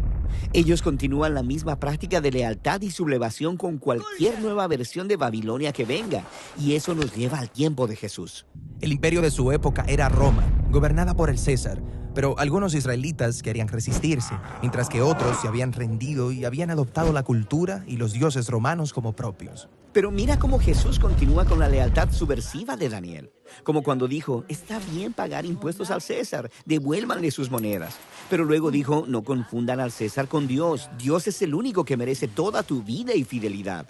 Ellos continúan la misma práctica de lealtad y sublevación con cualquier nueva versión de Babilonia que venga, y eso nos lleva al tiempo de Jesús. El imperio de su época era Roma, gobernada por el César, pero algunos israelitas querían resistirse, mientras que otros se habían rendido y habían adoptado la cultura y los dioses romanos como propios. Pero mira cómo Jesús continúa con la lealtad subversiva de Daniel. Como cuando dijo, está bien pagar impuestos al César, devuélvanle sus monedas. Pero luego dijo, no confundan al César con Dios. Dios es el único que merece toda tu vida y fidelidad.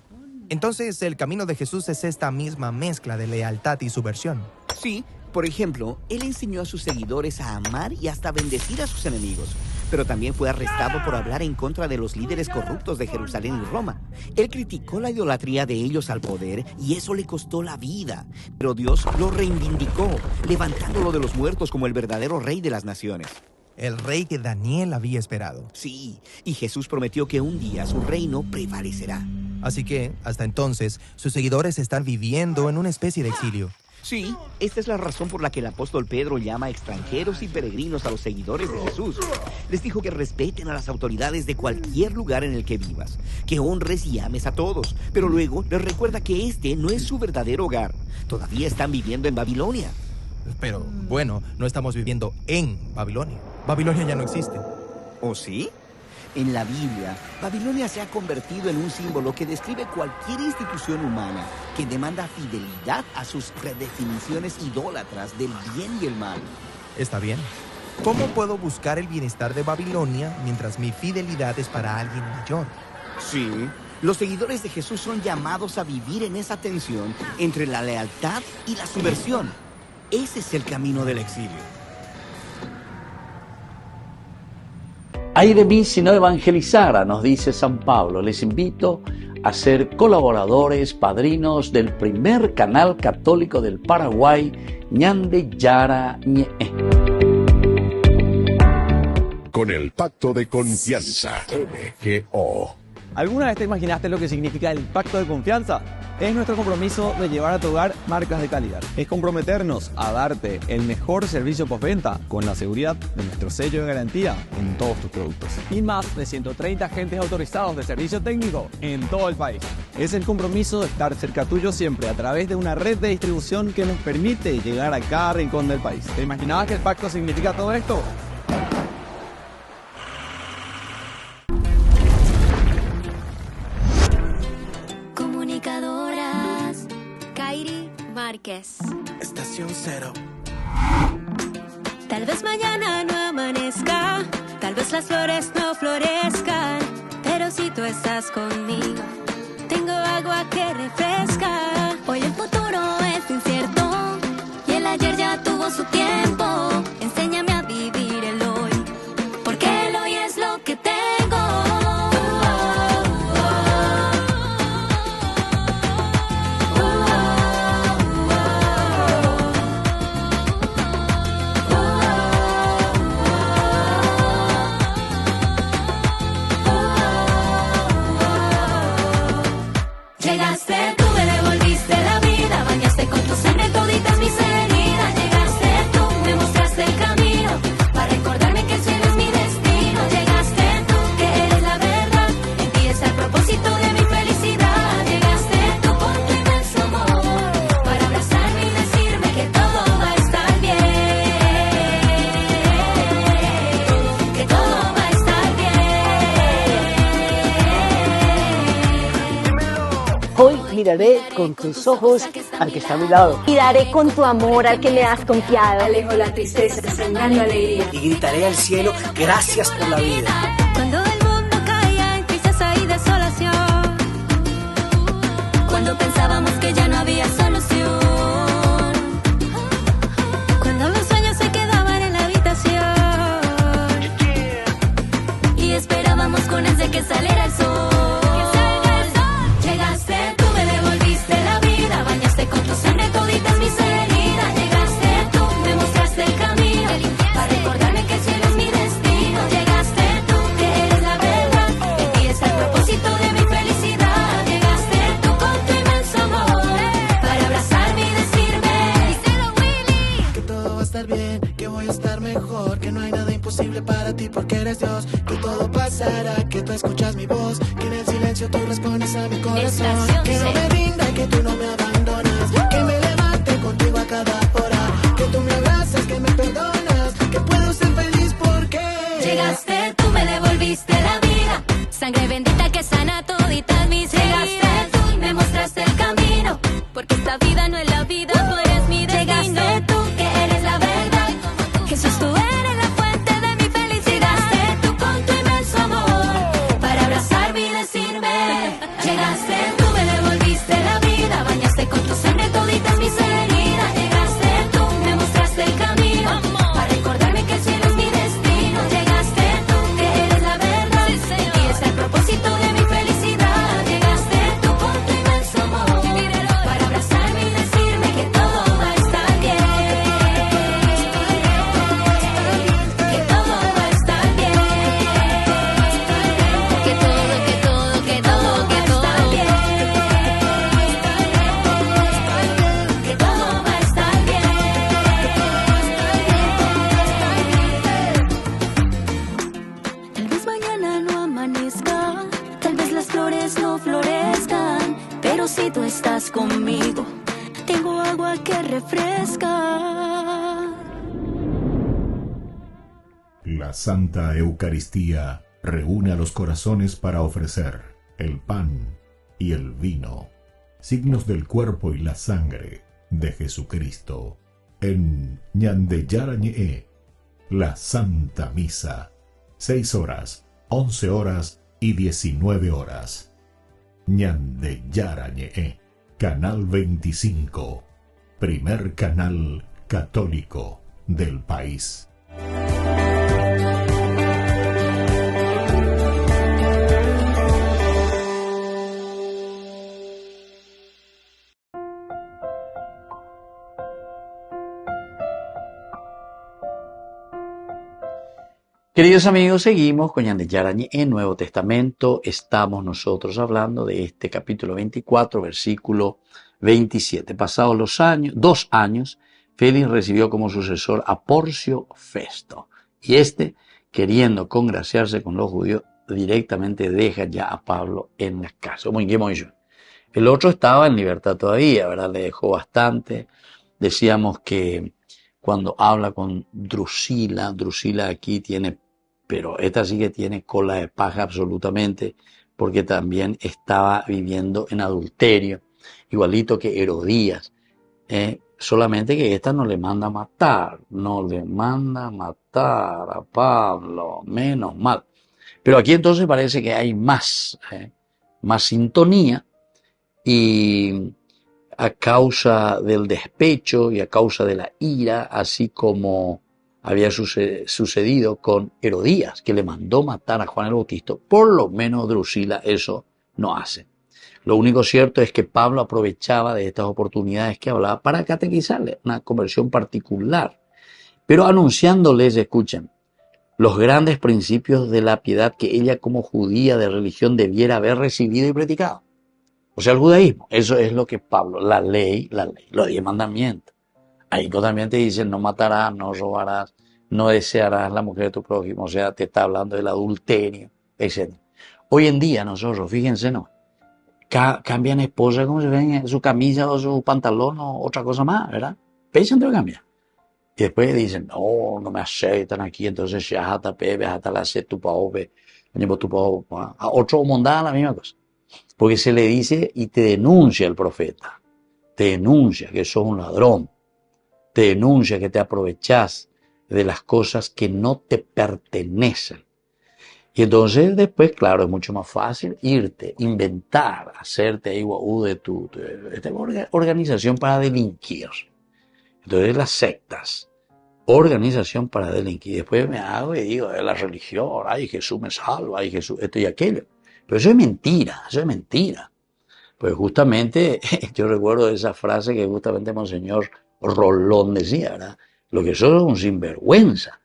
Entonces, el camino de Jesús es esta misma mezcla de lealtad y subversión. Sí, por ejemplo, él enseñó a sus seguidores a amar y hasta bendecir a sus enemigos. Pero también fue arrestado por hablar en contra de los líderes corruptos de Jerusalén y Roma. Él criticó la idolatría de ellos al poder y eso le costó la vida. Pero Dios lo reivindicó, levantándolo de los muertos como el verdadero rey de las naciones. El rey que Daniel había esperado. Sí, y Jesús prometió que un día su reino prevalecerá. Así que, hasta entonces, sus seguidores están viviendo en una especie de exilio. Sí, esta es la razón por la que el apóstol Pedro llama a extranjeros y peregrinos a los seguidores de Jesús. Les dijo que respeten a las autoridades de cualquier lugar en el que vivas, que honres y ames a todos, pero luego les recuerda que este no es su verdadero hogar. Todavía están viviendo en Babilonia. Pero, bueno, no estamos viviendo en Babilonia. Babilonia ya no existe. ¿Oh, sí? En la Biblia, Babilonia se ha convertido en un símbolo que describe cualquier institución humana que demanda fidelidad a sus predefiniciones idólatras del bien y el mal. Está bien. ¿Cómo puedo buscar el bienestar de Babilonia mientras mi fidelidad es para alguien mayor? Sí, los seguidores de Jesús son llamados a vivir en esa tensión entre la lealtad y la subversión. Ese es el camino del exilio. Ay de mí si no evangelizara, nos dice San Pablo. Les invito a ser colaboradores, padrinos del primer canal católico del Paraguay, Ñande Yara Ñe. Con el pacto de confianza, MGO. ¿Alguna vez te imaginaste lo que significa el pacto de confianza? Es nuestro compromiso de llevar a tu hogar marcas de calidad. Es comprometernos a darte el mejor servicio postventa con la seguridad de nuestro sello de garantía en todos tus productos. Y más de 130 agentes autorizados de servicio técnico en todo el país. Es el compromiso de estar cerca tuyo siempre a través de una red de distribución que nos permite llegar a cada rincón del país. ¿Te imaginabas que el pacto significa todo esto? Comunicadoras Kairi Márquez. Estación Cero. Tal vez mañana no amanezca, tal vez las flores no florezcan, pero si tú estás conmigo, tengo agua que refresca. Hoy el futuro es incierto y el ayer ya tuvo su tiempo. Enséñame a vivir el hoy, porque el hoy es lo que tengo. Llegaste, tú me devolviste la vida, bañaste con tu sangre toditas mis heridas. Llegaste, tú me mostraste el camino, para recordarme que el cielo es mi destino. Llegaste tú, que eres la verdad, en ti está el propósito de mi felicidad. Llegaste tú con tu inmenso amor, para abrazarme y decirme que todo va a estar bien, que todo va a estar bien. Hoy miraré con tus ojos al que está a mi lado. Y daré con tu amor al que me has confiado. Alejo la tristeza, sembrando alegría. Y gritaré al cielo, gracias por la vida. Cuando el mundo caía en tristeza y desolación, cuando pensábamos que ya no había solución, cuando los sueños se quedaban en la habitación y esperábamos con ansia que saliera el sol. Llegaste, tú me devolviste la vida, bañaste con tu sangre toditas mis heridas. Llegaste, tú me mostraste el camino, para recordarme que el cielo es mi destino. Llegaste tú, que eres la verdad, en ti está el propósito de mi felicidad. Llegaste tú con tu inmenso amor, para abrazarme y decirme, díselo Willy, que todo va a estar bien, que voy a estar mejor, que no hay nada imposible para ti porque eres Dios, que todo pasará, que tú escuchas mi voz, que en el silencio tú respondes a mi corazón, que no me rinda, que tú no me abandonas, que me levante contigo a cada hora, que tú me abrazas, que me perdonas, que puedo ser feliz porque llegaste, tú me devolviste la vida, sangre bendita que sana toditas mis heridas. Llegaste tú, me mostraste el camino, porque esta vida no es la vida, tú eres mi destino. Llegaste tú, que eres la verdad, Jesús, tú eres la fuente de mi felicidad. Llegaste tú con tu inmenso amor, para abrazarme y decirme, llegaste, tú me devolviste la vida, bañaste con tu sangre toditas mis heridas. Llegaste tú, me mostraste el camino, para recordarme que el cielo es mi destino. Llegaste tú, que eres la verdad, en ti está el propósito de mi felicidad. Llegaste tú con tu inmenso amor, para abrazarme y decirme que todo va a estar bien, que todo va a estar bien, que todo va a estar bien, que todo va a estar bien. Tal vez mañana no amanezca, tal vez las flores no florezcan, pero si tú estás conmigo, tengo agua que refresca. La Santa Eucaristía reúne a los corazones para ofrecer el pan y el vino, signos del cuerpo y la sangre de Jesucristo. En Ñande Yarañe, la Santa Misa, 6 horas, 11 horas y 19 horas. Ñande Yarañe, Canal 25, primer canal católico del país. Queridos amigos, seguimos con Ñande Yarañe en Nuevo Testamento. Estamos nosotros hablando de este capítulo 24, versículo 27. Pasados los años, 2 años, Félix recibió como sucesor a Porcio Festo. Y queriendo congraciarse con los judíos, directamente deja ya a Pablo en la cárcel. El otro estaba en libertad todavía, ¿verdad? Le dejó bastante. Decíamos que cuando habla con Drusila aquí tiene, pero esta sí que tiene cola de paja absolutamente, porque también estaba viviendo en adulterio, igualito que Herodías, solamente que esta no le manda a matar a Pablo, menos mal. Pero aquí entonces parece que hay más sintonía, y a causa del despecho y a causa de la ira, así como había sucedido con Herodías, que le mandó matar a Juan el Bautista, por lo menos Drusila eso no hace. Lo único cierto es que Pablo aprovechaba de estas oportunidades que hablaba para catequizarle, una conversión particular, pero anunciándoles, escuchen, los grandes principios de la piedad que ella como judía de religión debiera haber recibido y predicado. O sea, el judaísmo, eso es lo que Pablo, la ley, los 10 mandamientos. Ahí también te dicen, no matarás, no robarás, no desearás la mujer de tu prójimo, o sea, te está hablando del adulterio, etc. Hoy en día nosotros, fíjense, ¿no? Cambian esposa como si ven su camisa o su pantalón o otra cosa más, ¿verdad? Piensan de cambiar. Y después dicen, no me aceptan aquí, entonces ya hasta la hacer tu paope, a otro mondada la misma cosa. Porque se le dice y te denuncia el profeta, te denuncia que sos un ladrón, te denuncia que te aprovechás de las cosas que no te pertenecen. Y entonces después, claro, es mucho más fácil irte, inventar, hacerte ahí de esta organización para delinquir. Entonces las sectas, organización para delinquir. Después me hago y digo, la religión, ay, Jesús me salva, ay, Jesús, esto y aquello. Pero eso es mentira. Pues justamente, yo recuerdo esa frase que justamente Monseñor Rolón decía, ¿verdad? Lo que son un sinvergüenza,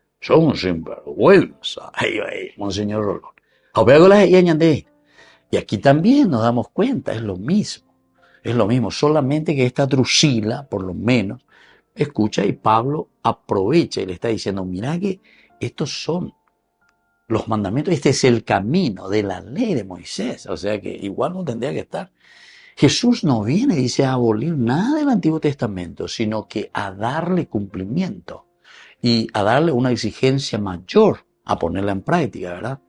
Ay, Monseñor Rolón. Y aquí también nos damos cuenta, es lo mismo, solamente que esta Drusila, por lo menos, escucha y Pablo aprovecha y le está diciendo, mira que estos son los mandamientos, este es el camino de la ley de Moisés, o sea que igual no tendría que estar. Jesús no viene, dice, a abolir nada del Antiguo Testamento, sino que a darle cumplimiento y a darle una exigencia mayor, a ponerla en práctica, ¿verdad?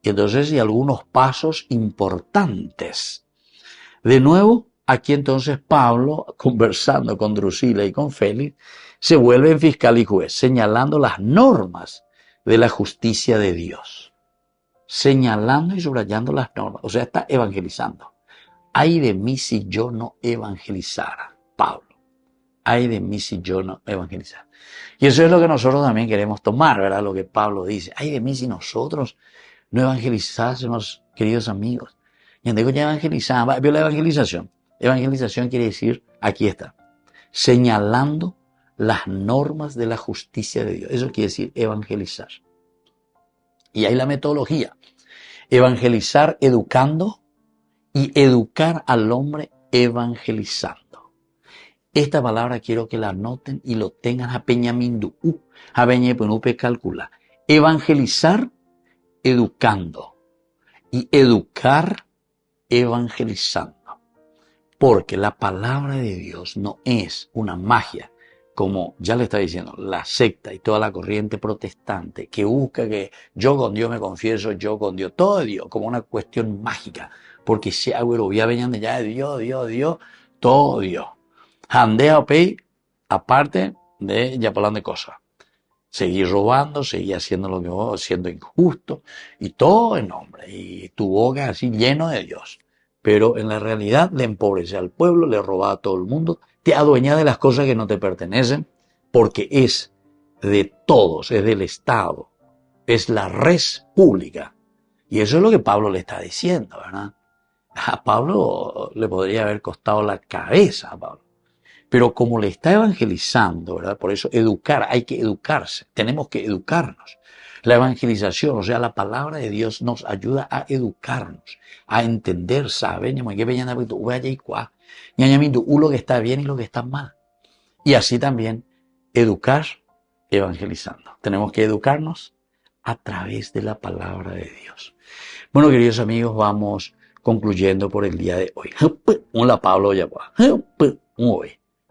Y entonces hay algunos pasos importantes. De nuevo, aquí entonces Pablo, conversando con Drusila y con Félix, se vuelve en fiscal y juez, señalando las normas de la justicia de Dios, señalando y subrayando las normas, o sea, está evangelizando. Ay de mí si yo no evangelizara, Pablo, ay de mí si yo no evangelizara. Y eso es lo que nosotros también queremos tomar, ¿verdad? Lo que Pablo dice, ay de mí si nosotros no evangelizásemos, queridos amigos. Y digo ya evangelizaba, vio la evangelización. Evangelización quiere decir, aquí está, señalando las normas de la justicia de Dios. Eso quiere decir evangelizar. Y ahí la metodología. Evangelizar educando y educar al hombre evangelizando. Esta palabra quiero que la anoten y lo tengan a peñamindu, a beñepenupe calcula. Evangelizar educando y educar evangelizando. Porque la palabra de Dios no es una magia, como ya le está diciendo, la secta y toda la corriente protestante que busca que yo con Dios me confieso, yo con Dios, todo de Dios, como una cuestión mágica, porque si agüero ya venían de ya de Dios, todo Dios. Handea o pay, aparte de ya hablando de cosas. Seguir robando, seguir haciendo lo que vos, siendo injusto, y todo en nombre, y tu boca así lleno de Dios. Pero en la realidad le empobrece al pueblo, le roba a todo el mundo, te adueña de las cosas que no te pertenecen, porque es de todos, es del Estado, es la res pública. Y eso es lo que Pablo le está diciendo, ¿verdad? A Pablo le podría haber costado la cabeza a Pablo. Pero como le está evangelizando, ¿verdad? Por eso educar, hay que educarse, tenemos que educarnos. La evangelización, o sea, la palabra de Dios nos ayuda a educarnos, a entender, saber, lo que está bien y lo que está mal. Y así también educar evangelizando. Tenemos que educarnos a través de la palabra de Dios. Bueno, queridos amigos, vamos concluyendo por el día de hoy. Hola, Pablo, ya va.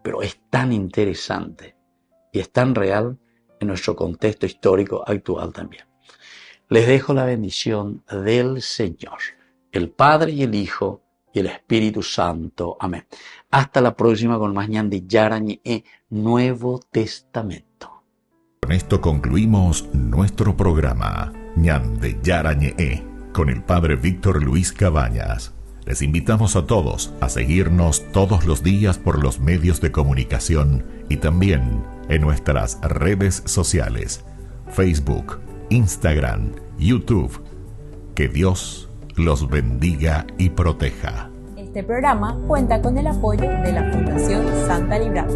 Pero es tan interesante y es tan real en nuestro contexto histórico actual también. Les dejo la bendición del Señor, el Padre y el Hijo y el Espíritu Santo. Amén. Hasta la próxima con más Ñande Yarañe Nuevo Testamento. Con esto concluimos nuestro programa Ñande Yarañe con el Padre Víctor Luis Cabañas. Les invitamos a todos a seguirnos todos los días por los medios de comunicación y también en nuestras redes sociales, Facebook, Instagram, YouTube. Que Dios los bendiga y proteja. Este programa cuenta con el apoyo de la Fundación Santa Librada.